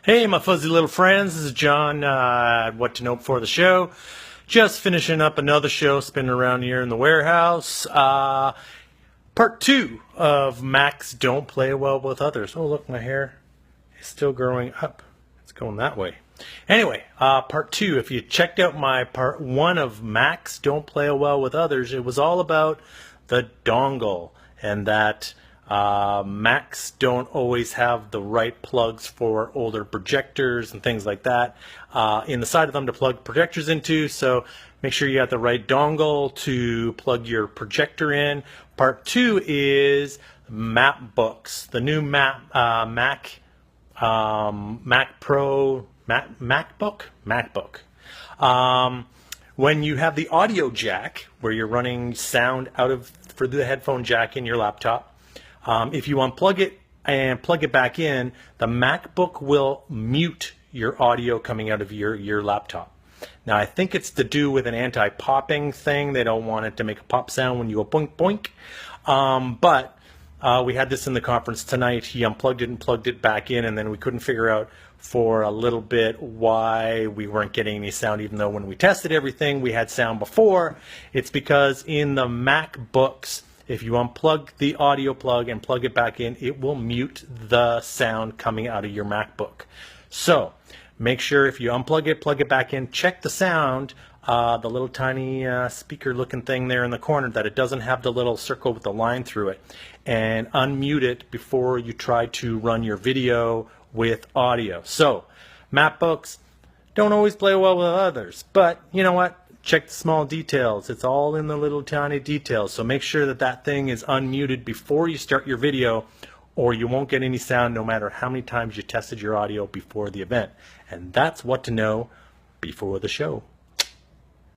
Hey, my fuzzy little friends, this is John. What to know before the show. Just finishing up another show, spinning around here in the warehouse. Part 2 of Macs Don't Play Well with Others. Oh, look, my hair is still growing up. It's going that way. Anyway, part 2, if you checked out my part 1 of Macs Don't Play Well with Others, it was all about the dongle and that Macs don't always have the right plugs for older projectors and things like that in the side of them to plug projectors into, so make sure you got the right dongle to plug your projector in. Part 2 is MacBooks, the new MacBook. When you have the audio jack where you're running sound out of for the headphone jack in your laptop, if you unplug it and plug it back in, the MacBook will mute your audio coming out of your laptop. Now, I think it's to do with an anti-popping thing. They don't want it to make a pop sound when you go boink boink. But we had this in the conference tonight. He unplugged it and plugged it back in, and then we couldn't figure out for a little bit why we weren't getting any sound, even though when we tested everything, we had sound before. It's because in the MacBooks, if you unplug the audio plug and plug it back in, it will mute the sound coming out of your MacBook. So make sure if you unplug it, plug it back in, check the sound, the little tiny speaker looking thing there in the corner, that it doesn't have the little circle with the line through it, and unmute it before you try to run your video with audio. So MacBooks don't always play well with others, but you know what? Check the small details. It's all in the little tiny details. So make sure that that thing is unmuted before you start your video, or you won't get any sound no matter how many times you tested your audio before the event. And that's what to know before the show.